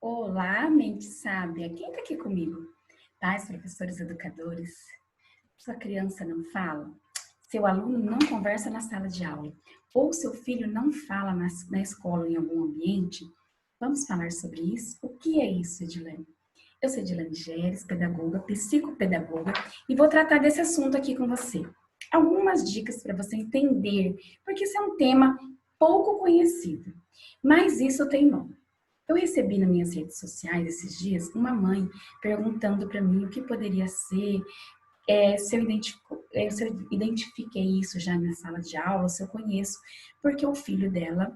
Olá, mente sábia. Quem está aqui comigo? Pais, professores, educadores. Sua criança não fala? Seu aluno não conversa na sala de aula? Ou seu filho não fala na escola ou em algum ambiente? Vamos falar sobre isso? O que é isso, Edilene? Eu sou Edilene Geres, pedagoga, psicopedagoga, e vou tratar desse assunto aqui com você. Algumas dicas para você entender, porque isso é um tema pouco conhecido. Mas isso tem nome. Eu recebi nas minhas redes sociais esses dias uma mãe perguntando para mim o que poderia ser, se eu identifiquei isso já na sala de aula, se eu conheço, porque o filho dela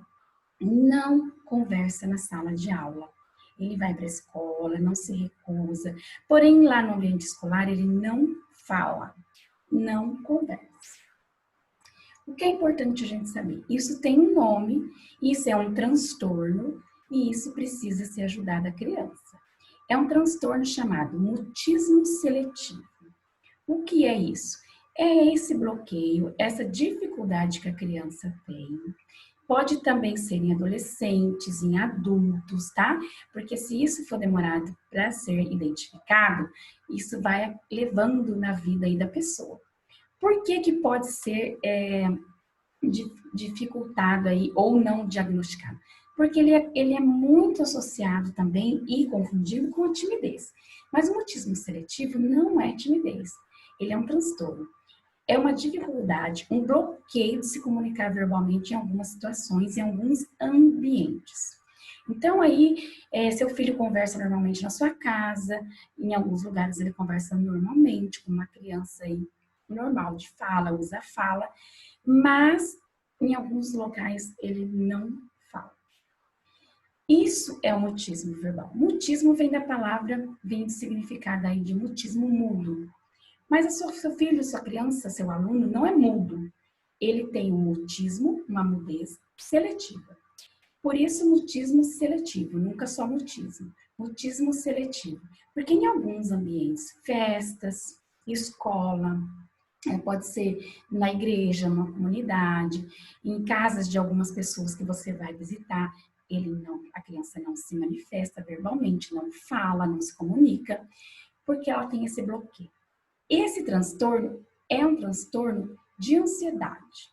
não conversa na sala de aula. Ele vai para a escola, não se recusa, porém lá no ambiente escolar ele não fala, não conversa. O que é importante a gente saber? Isso tem um nome, isso é um transtorno e isso precisa ser ajudado a criança. É um transtorno chamado mutismo seletivo. O que é isso? É esse bloqueio, essa dificuldade que a criança tem. Pode também ser em adolescentes, em adultos, tá? Porque se isso for demorado para ser identificado, isso vai levando na vida aí da pessoa. Por que que pode ser dificultado aí ou não diagnosticado? Porque ele é muito associado também e confundido com a timidez. Mas o mutismo seletivo não é timidez, ele é um transtorno. É uma dificuldade, um bloqueio de se comunicar verbalmente em algumas situações, em alguns ambientes. Então aí, seu filho conversa normalmente na sua casa, em alguns lugares ele conversa normalmente com uma criança aí normal de fala, usa fala, mas em alguns locais ele não fala. Isso é o mutismo verbal. Mutismo vem da palavra, vem do significado aí de mutismo mudo. Mas seu filho, sua criança, seu aluno não é mudo. Ele tem um mutismo, uma mudez seletiva. Por isso, mutismo seletivo, nunca só mutismo. Mutismo seletivo. Porque em alguns ambientes, festas, escola, pode ser na igreja, numa comunidade, em casas de algumas pessoas que você vai visitar, a criança não se manifesta verbalmente, não fala, não se comunica, porque ela tem esse bloqueio. Esse transtorno é um transtorno de ansiedade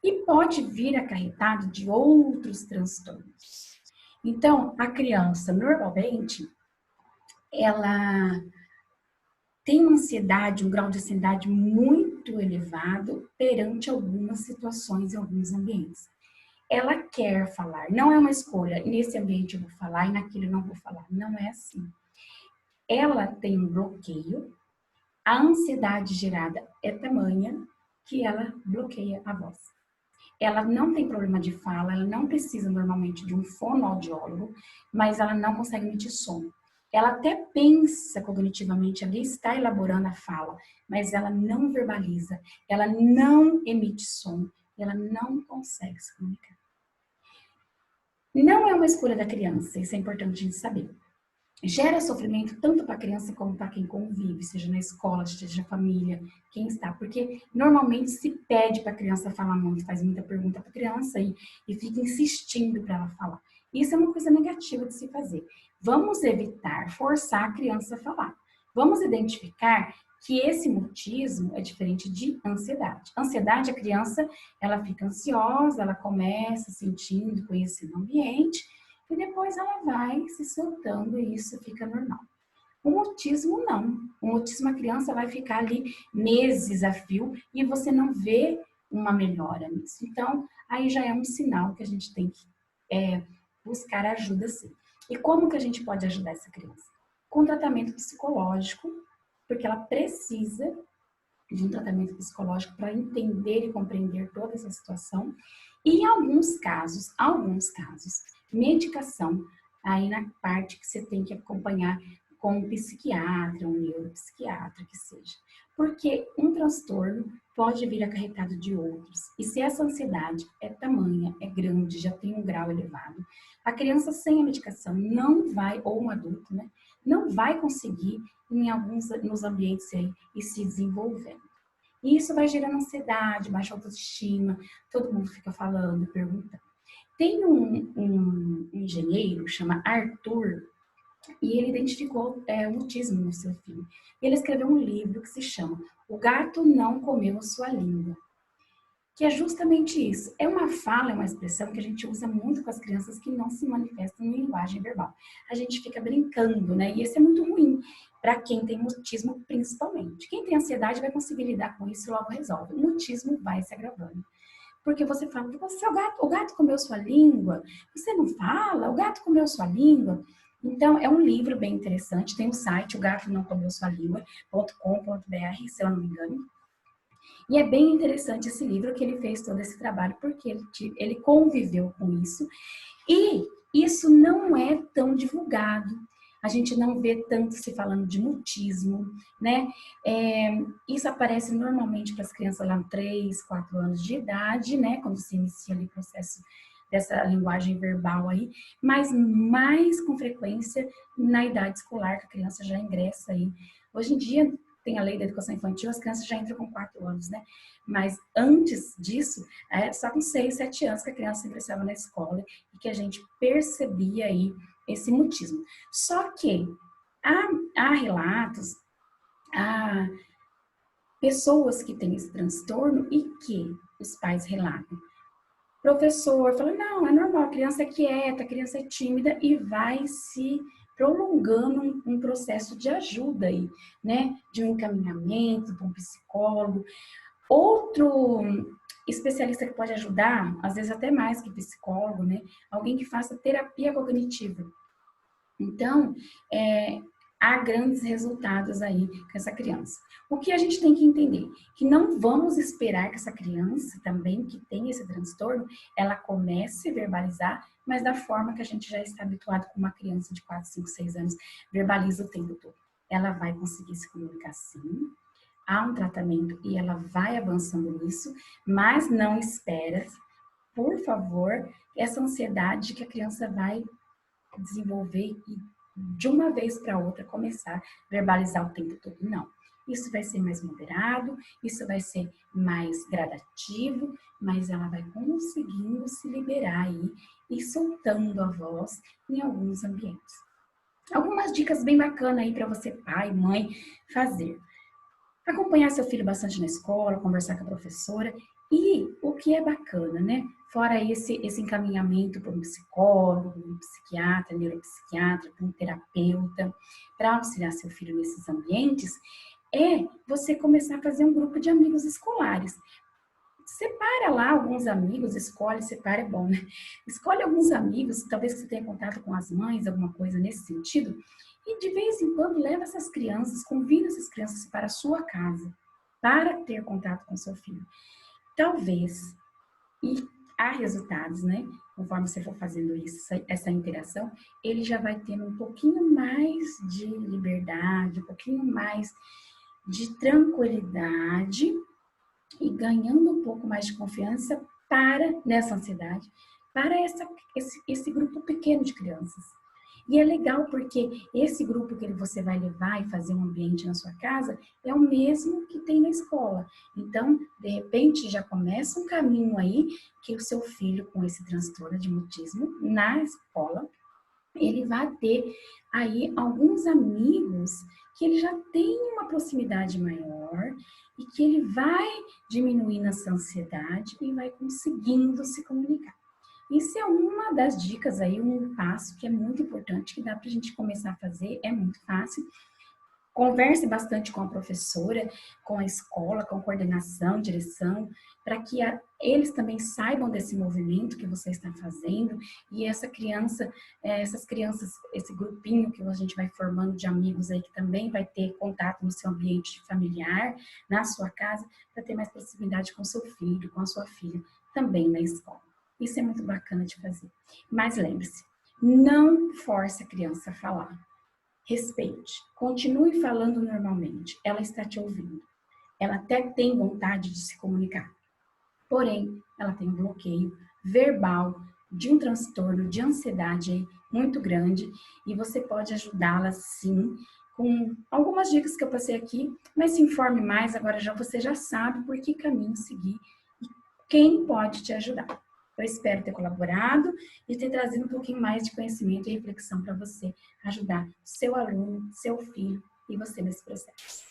e pode vir acarretado de outros transtornos. Então, a criança, normalmente, ela tem uma ansiedade, um grau de ansiedade muito elevado perante algumas situações em alguns ambientes. Ela quer falar, não é uma escolha, nesse ambiente eu vou falar e naquele eu não vou falar. Não é assim. Ela tem um bloqueio, a ansiedade gerada é tamanha que ela bloqueia a voz. Ela não tem problema de fala, ela não precisa normalmente de um fonoaudiólogo, mas ela não consegue emitir som. Ela até pensa cognitivamente ali, está elaborando a fala, mas ela não verbaliza, ela não emite som, ela não consegue se comunicar. Não é uma escolha da criança, isso é importante a gente saber. Gera sofrimento tanto para a criança como para quem convive, seja na escola, seja na família, quem está. Porque normalmente se pede para a criança falar muito, faz muita pergunta para a criança e fica insistindo para ela falar. Isso é uma coisa negativa de se fazer. Vamos evitar forçar a criança a falar. Vamos identificar que esse mutismo é diferente de ansiedade. Ansiedade, a criança, ela fica ansiosa, ela começa sentindo, conhecendo o ambiente, e depois ela vai se soltando e isso fica normal. O mutismo não. O mutismo a criança vai ficar ali meses a fio e você não vê uma melhora nisso. Então, aí já é um sinal que a gente tem que buscar ajuda sim. E como que a gente pode ajudar essa criança? Com tratamento psicológico, porque ela precisa de um tratamento psicológico para entender e compreender toda essa situação. E em alguns casos, medicação, aí na parte que você tem que acompanhar com um psiquiatra, um neuropsiquiatra, que seja. Porque um transtorno pode vir acarretado de outros. E se essa ansiedade é tamanha, é grande, já tem um grau elevado, a criança sem a medicação não vai, ou um adulto, né, não vai conseguir nos ambientes aí e se desenvolvendo. E isso vai gerando ansiedade, baixa autoestima, todo mundo fica falando, perguntando. Tem um engenheiro, chama Arthur, e ele identificou o autismo no seu filho. Ele escreveu um livro que se chama O Gato Não Comeu Sua Língua, que é justamente isso. É uma fala, é uma expressão que a gente usa muito com as crianças que não se manifestam em linguagem verbal. A gente fica brincando, né? E isso é muito ruim para quem tem mutismo, principalmente. Quem tem ansiedade vai conseguir lidar com isso e logo resolve. O mutismo vai se agravando. Porque você fala, o gato comeu sua língua, você não fala, o gato comeu sua língua. Então, é um livro bem interessante, tem um site, o gato não comeu sua língua.com.br, se eu não me engano. E é bem interessante esse livro que ele fez todo esse trabalho, porque ele conviveu com isso. E isso não é tão divulgado. A gente não vê tanto se falando de mutismo, né? Isso aparece normalmente para as crianças lá com 3, 4 anos de idade, né? Quando se inicia ali o processo dessa linguagem verbal aí, mas mais com frequência na idade escolar, que a criança já ingressa aí. Hoje em dia, tem a lei da educação infantil, as crianças já entram com 4 anos, né? Mas antes disso, só com 6, 7 anos que a criança ingressava na escola e que a gente percebia aí esse mutismo. Só que há relatos, há pessoas que têm esse transtorno e que os pais relatam. O professor fala, não, é normal, a criança é quieta, a criança é tímida e vai se prolongando um processo de ajuda aí, né? De um encaminhamento para um psicólogo. Outro especialista que pode ajudar, às vezes até mais que psicólogo, né? Alguém que faça terapia cognitiva. Então, há grandes resultados aí com essa criança. O que a gente tem que entender? Que não vamos esperar que essa criança também, que tem esse transtorno, ela comece a verbalizar, mas da forma que a gente já está habituado com uma criança de 4, 5, 6 anos, verbaliza o tempo todo. Ela vai conseguir se comunicar sim, há um tratamento e ela vai avançando nisso, mas não espera, por favor, essa ansiedade que a criança vai desenvolver e de uma vez para outra começar a verbalizar o tempo todo. Não. Isso vai ser mais moderado, isso vai ser mais gradativo, mas ela vai conseguindo se liberar aí e soltando a voz em alguns ambientes. Algumas dicas bem bacanas aí para você, pai, mãe, fazer. Acompanhar seu filho bastante na escola, conversar com a professora e o que é bacana, né? Fora esse encaminhamento para um psicólogo, um psiquiatra, neuropsiquiatra, para um terapeuta, para auxiliar seu filho nesses ambientes, é você começar a fazer um grupo de amigos escolares. Separa lá alguns amigos, escolhe, separa é bom, né? Escolhe alguns amigos, talvez você tenha contato com as mães, alguma coisa nesse sentido, e de vez em quando leva essas crianças, convida essas crianças para a sua casa, para ter contato com seu filho. Talvez, e há resultados, né? Conforme você for fazendo isso, essa interação, ele já vai tendo um pouquinho mais de liberdade, um pouquinho mais de tranquilidade e ganhando um pouco mais de confiança nessa ansiedade, para esse grupo pequeno de crianças. E é legal porque esse grupo que você vai levar e fazer um ambiente na sua casa é o mesmo que tem na escola. Então, de repente, já começa um caminho aí que o seu filho com esse transtorno de mutismo na escola, ele vai ter aí alguns amigos que ele já tem uma proximidade maior e que ele vai diminuindo essa ansiedade e vai conseguindo se comunicar. Isso é uma das dicas aí, um passo que é muito importante, que dá para a gente começar a fazer, é muito fácil. Converse bastante com a professora, com a escola, com a coordenação, direção, para que eles também saibam desse movimento que você está fazendo e essas crianças, esse grupinho que a gente vai formando de amigos aí que também vai ter contato no seu ambiente familiar, na sua casa, para ter mais proximidade com seu filho, com a sua filha, também na escola. Isso é muito bacana de fazer. Mas lembre-se, não force a criança a falar. Respeite, continue falando normalmente, ela está te ouvindo. Ela até tem vontade de se comunicar. Porém, ela tem um bloqueio verbal de um transtorno de ansiedade muito grande e você pode ajudá-la sim com algumas dicas que eu passei aqui, mas se informe mais, agora você já sabe por que caminho seguir e quem pode te ajudar. Eu espero ter colaborado e ter trazido um pouquinho mais de conhecimento e reflexão para você ajudar seu aluno, seu filho e você nesse processo.